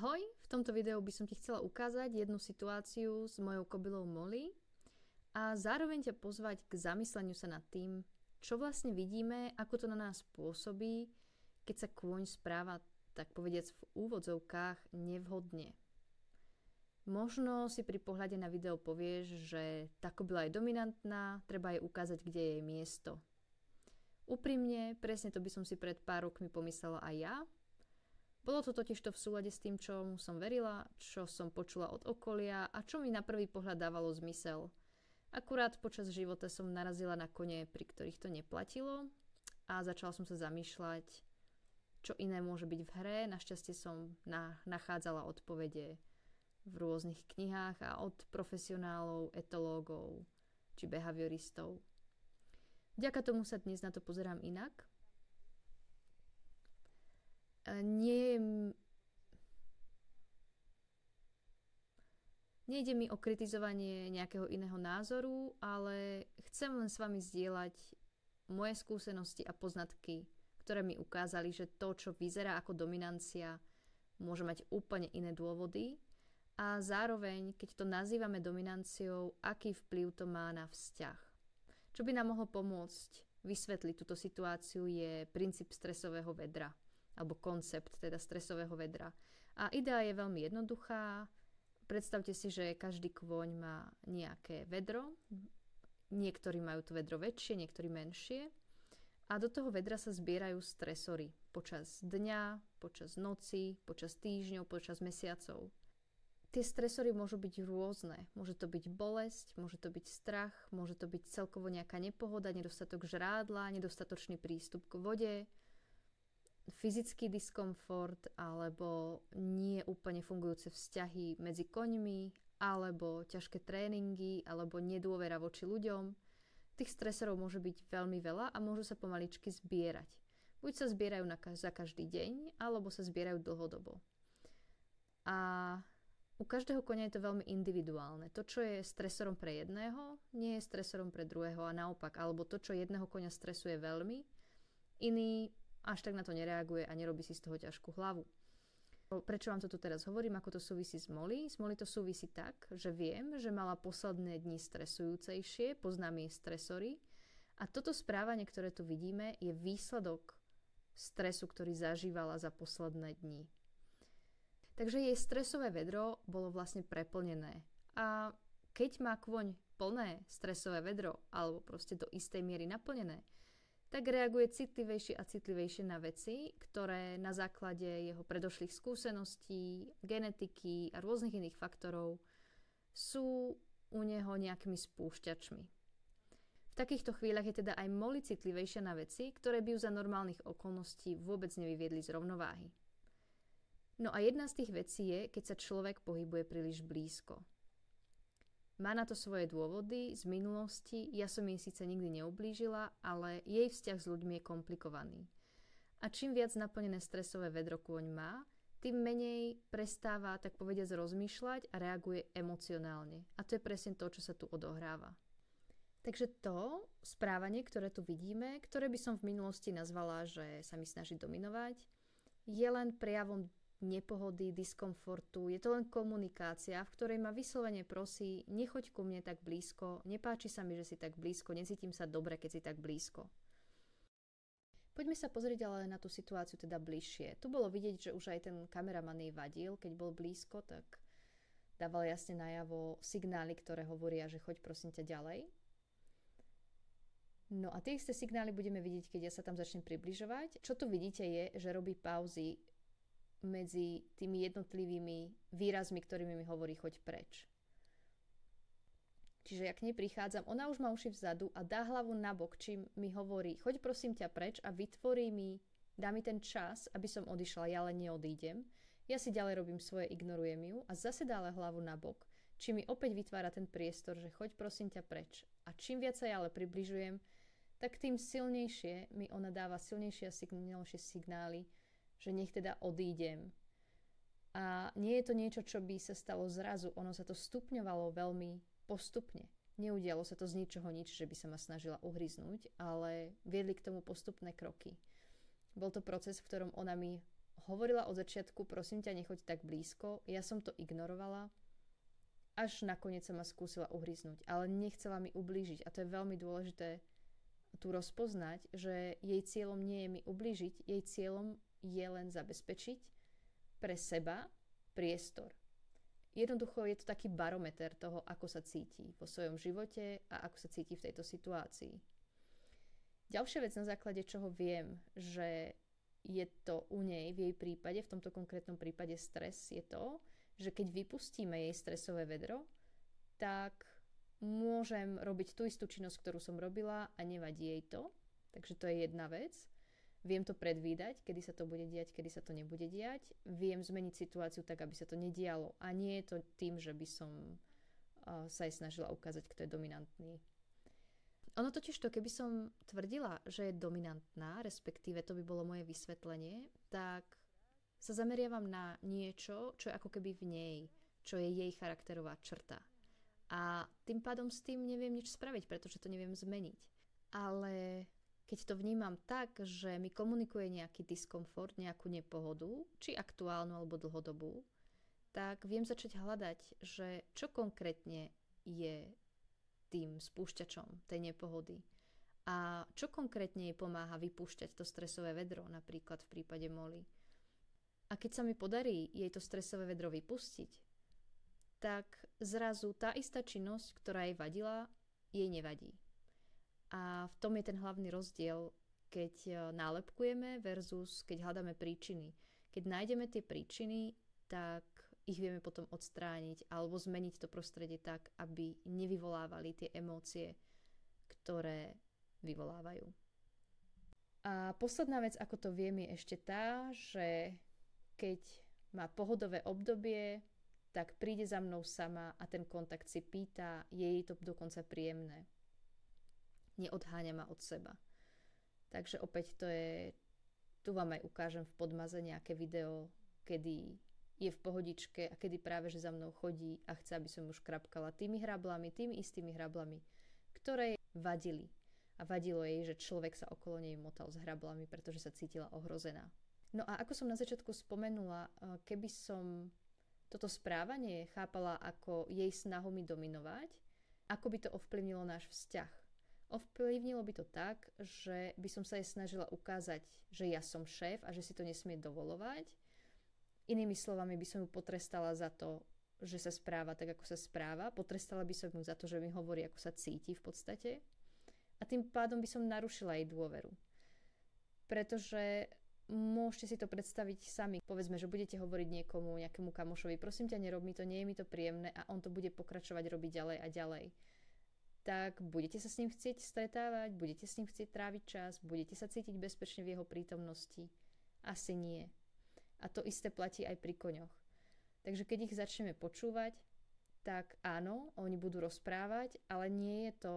Ahoj, v tomto videu by som ti chcela ukázať jednu situáciu s mojou kobylou Molly a zároveň ťa pozvať k zamysleniu sa nad tým, čo vlastne vidíme, ako to na nás pôsobí, keď sa kôň správa, tak povediac v úvodzovkách, nevhodne. Možno si pri pohľade na video povieš, že tá kobyla je dominantná, treba jej ukázať, kde je jej miesto. Úprimne, presne to by som si pred pár rokmi pomyslela aj ja. Bolo to totižto v súlade s tým, čo som verila, čo som počula od okolia a čo mi na prvý pohľad dávalo zmysel. Akurát počas života som narazila na kone, pri ktorých to neplatilo a začala som sa zamýšľať, čo iné môže byť v hre. Našťastie som nachádzala odpovede v rôznych knihách a od profesionálov, etológov či behavioristov. Vďaka tomu sa dnes na to pozerám inak. Nejde mi o kritizovanie nejakého iného názoru, ale chcem len s vami zdieľať moje skúsenosti a poznatky, ktoré mi ukázali, že to, čo vyzerá ako dominancia, môže mať úplne iné dôvody a zároveň, keď to nazývame dominanciou, aký vplyv to má na vzťah. Čo by nám mohlo pomôcť vysvetliť túto situáciu je princíp stresového vedra, alebo koncept teda stresového vedra. A idea je veľmi jednoduchá. Predstavte si, že každý kôň má nejaké vedro. Niektorí majú to vedro väčšie, niektorí menšie. A do toho vedra sa zbierajú stresory počas dňa, počas noci, počas týždňov, počas mesiacov. Tie stresory môžu byť rôzne. Môže to byť bolesť, môže to byť strach, môže to byť celkovo nejaká nepohoda, nedostatok žrádla, nedostatočný prístup k vode, fyzický diskomfort alebo nie úplne fungujúce vzťahy medzi koňmi alebo ťažké tréningy alebo nedôvera voči ľuďom. Tých stresorov môže byť veľmi veľa a môžu sa pomaličky zbierať. Buď sa zbierajú za každý deň alebo sa zbierajú dlhodobo. A u každého koňa je to veľmi individuálne. To, čo je stresorom pre jedného, nie je stresorom pre druhého a naopak. Alebo to, čo jedného koňa stresuje veľmi, iný až tak na to nereaguje a nerobí si z toho ťažkú hlavu. Prečo vám to tu teraz hovorím, ako to súvisí s Molly? S Molly to súvisí tak, že viem, že mala posledné dni stresujúcejšie, poznám jej stresory a toto správanie, ktoré tu vidíme, je výsledok stresu, ktorý zažívala za posledné dni. Takže jej stresové vedro bolo vlastne preplnené. A keď má kôň plné stresové vedro, alebo proste do istej miery naplnené, tak reaguje citlivejšie a citlivejšie na veci, ktoré na základe jeho predošlých skúseností, genetiky a rôznych iných faktorov sú u neho nejakými spúšťačmi. V takýchto chvíľach je teda aj Molly citlivejšia na veci, ktoré by ju za normálnych okolností vôbec nevyviedli z rovnováhy. No a jedna z tých vecí je, keď sa človek pohybuje príliš blízko. Má na to svoje dôvody z minulosti, ja som jej síce nikdy neublížila, ale jej vzťah s ľuďmi je komplikovaný. A čím viac naplnené stresové vedro kôň má, tým menej prestáva, tak povediac, rozmýšľať a reaguje emocionálne. A to je presne to, čo sa tu odohráva. Takže to správanie, ktoré tu vidíme, ktoré by som v minulosti nazvala, že sa mi snaží dominovať, je len prejavom nepohody, diskomfortu. Je to len komunikácia, v ktorej ma vyslovene prosí, nechoď ku mne tak blízko, nepáči sa mi, že si tak blízko, necítim sa dobre, keď si tak blízko. Poďme sa pozrieť ale na tú situáciu teda bližšie. Tu bolo vidieť, že už aj ten kameraman jej vadil, keď bol blízko, tak dával jasne najavo signály, ktoré hovoria, že choď prosím ťa ďalej. No a tie isté signály budeme vidieť, keď ja sa tam začnem približovať. Čo tu vidíte je, že robí pauzy medzi tými jednotlivými výrazmi, ktorými mi hovorí choď preč. Čiže ja k nej prichádzam, ona už má uši vzadu a dá hlavu nabok, čím mi hovorí choď prosím ťa preč a dá mi ten čas, aby som odišla, ja len neodídem. Ja si ďalej robím svoje, ignorujem ju a zase dá hlavu nabok, čím mi opäť vytvára ten priestor, že choď prosím ťa preč. A čím viac sa ja ale približujem, tak tým silnejšie mi ona dáva silnejšie a silnejšie signály, že nech teda odídem. A nie je to niečo, čo by sa stalo zrazu. Ono sa to stupňovalo veľmi postupne. Neudialo sa to z ničoho nič, že by sa ma snažila uhryznúť, ale viedli k tomu postupné kroky. Bol to proces, v ktorom ona mi hovorila od začiatku, prosím ťa, nechoď tak blízko. Ja som to ignorovala, až nakoniec sa ma skúsila uhryznúť, ale nechcela mi ublížiť. A to je veľmi dôležité tu rozpoznať, že jej cieľom nie je mi ublížiť, jej cieľom je len zabezpečiť pre seba priestor. Jednoducho je to taký barometer toho, ako sa cíti vo svojom živote a ako sa cíti v tejto situácii. Ďalšia vec, na základe čoho viem, že je to u nej v jej prípade, v tomto konkrétnom prípade stres, je to, že keď vypustíme jej stresové vedro, tak môžem robiť tú istú činnosť, ktorú som robila a nevadí jej to. Takže to je jedna vec. Viem to predvídať, kedy sa to bude diať, kedy sa to nebude diať. Viem zmeniť situáciu tak, aby sa to nedialo. A nie je to tým, že by som sa jej snažila ukázať, kto je dominantný. Ono totiž to, keby som tvrdila, že je dominantná, respektíve to by bolo moje vysvetlenie, tak sa zameriavam na niečo, čo je ako keby v nej, čo je jej charakterová črta. A tým pádom s tým neviem nič spraviť, pretože to neviem zmeniť. Ale keď to vnímam tak, že mi komunikuje nejaký diskomfort, nejakú nepohodu, či aktuálnu alebo dlhodobú, tak viem začať hľadať, že čo konkrétne je tým spúšťačom tej nepohody. A čo konkrétne jej pomáha vypúšťať to stresové vedro, napríklad v prípade Molly. A keď sa mi podarí jej to stresové vedro vypustiť, tak zrazu tá istá činnosť, ktorá jej vadila, jej nevadí. A v tom je ten hlavný rozdiel, keď nálepkujeme versus keď hľadáme príčiny. Keď nájdeme tie príčiny, tak ich vieme potom odstrániť alebo zmeniť to prostredie tak, aby nevyvolávali tie emócie, ktoré vyvolávajú. A posledná vec, ako to viem, je ešte tá, že keď má pohodové obdobie, tak príde za mnou sama a ten kontakt si pýta, je jej to dokonca príjemné. Neodháňa ma od seba. Takže opäť tu vám aj ukážem v podmaze nejaké video, kedy je v pohodičke a kedy práve že za mnou chodí a chce, aby som ju škrapkala tými istými hrablami, ktoré jej vadili. A vadilo jej, že človek sa okolo nej motal s hrablami, pretože sa cítila ohrozená. No a ako som na začiatku spomenula, keby som toto správanie chápala ako jej snahu mi dominovať, ako by to ovplyvnilo náš vzťah. Ovplyvnilo by to tak, že by som sa jej snažila ukázať, že ja som šéf a že si to nesmie dovolovať. Inými slovami by som ju potrestala za to, že sa správa tak, ako sa správa. Potrestala by som ju za to, že mi hovorí, ako sa cíti v podstate. A tým pádom by som narušila jej dôveru. Pretože môžete si to predstaviť sami. Povedzme, že budete hovoriť niekomu, nejakému kamošovi, prosím ťa, nerob mi to, nie je mi to príjemné a on to bude pokračovať robiť ďalej a ďalej. Tak budete sa s ním chcieť stretávať, budete s ním chcieť tráviť čas, budete sa cítiť bezpečne v jeho prítomnosti? Asi nie. A to isté platí aj pri koňoch. Takže keď ich začneme počúvať, tak áno, oni budú rozprávať, ale nie je to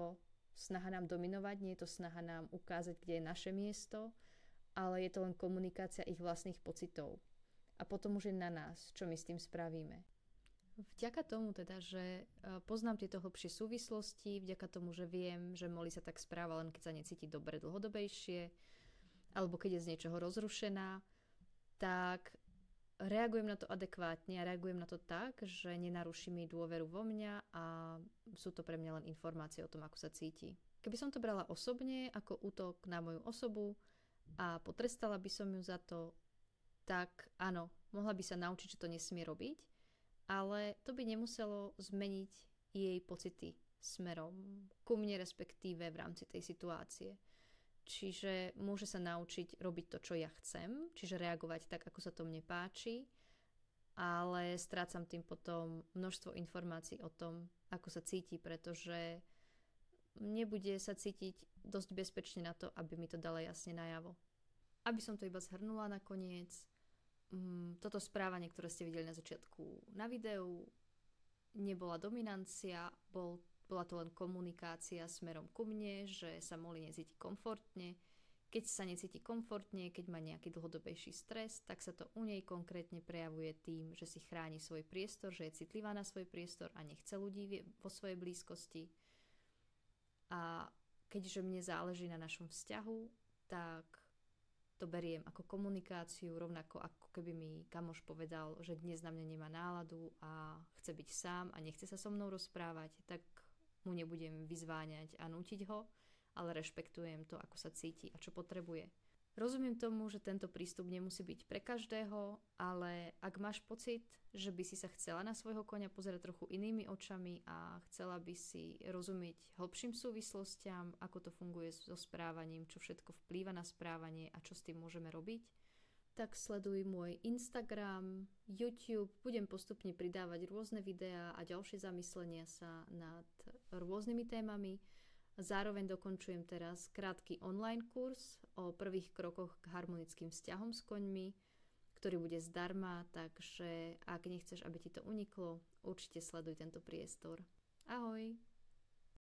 snaha nám dominovať, nie je to snaha nám ukázať, kde je naše miesto, ale je to len komunikácia ich vlastných pocitov. A potom už je na nás, čo my s tým spravíme. Vďaka tomu teda, že poznám tieto hlbšie súvislosti, vďaka tomu, že viem, že Molly sa tak správa len keď sa necíti dobre dlhodobejšie, alebo keď je z niečoho rozrušená, tak reagujem na to adekvátne a reagujem na to tak, že nenaruším jej dôveru vo mňa a sú to pre mňa len informácie o tom, ako sa cíti. Keby som to brala osobne, ako útok na moju osobu a potrestala by som ju za to, tak áno, mohla by sa naučiť, že to nesmie robiť, ale to by nemuselo zmeniť jej pocity smerom ku mne, respektíve v rámci tej situácie. Čiže môže sa naučiť robiť to, čo ja chcem, čiže reagovať tak, ako sa to mne páči, ale strácam tým potom množstvo informácií o tom, ako sa cíti, pretože nebude sa cítiť dosť bezpečne na to, aby mi to dala jasne najavo. Aby som to iba zhrnula nakoniec, toto správanie, ktoré ste videli na začiatku na videu, nebola dominancia, bola to len komunikácia smerom ku mne, že sa Molly necíti komfortne. Keď sa necíti komfortne, keď má nejaký dlhodobejší stres, tak sa to u nej konkrétne prejavuje tým, že si chráni svoj priestor, že je citlivá na svoj priestor a nechce ľudí vo svojej blízkosti. A keďže mne záleží na našom vzťahu, tak to beriem ako komunikáciu, rovnako ako keby mi kamoš povedal, že dnes na mňa nemá náladu a chce byť sám a nechce sa so mnou rozprávať, tak mu nebudem vyzváňať a nútiť ho, ale rešpektujem to, ako sa cíti a čo potrebuje. Rozumiem tomu, že tento prístup nemusí byť pre každého, ale ak máš pocit, že by si sa chcela na svojho koňa pozerať trochu inými očami a chcela by si rozumieť hlbším súvislostiam, ako to funguje so správaním, čo všetko vplýva na správanie a čo s tým môžeme robiť, tak sleduj môj Instagram, YouTube, budem postupne pridávať rôzne videá a ďalšie zamyslenia sa nad rôznymi témami. Zároveň dokončujem teraz krátky online kurz o prvých krokoch k harmonickým vzťahom s koňmi, ktorý bude zdarma, takže ak nechceš, aby ti to uniklo, určite sleduj tento priestor. Ahoj!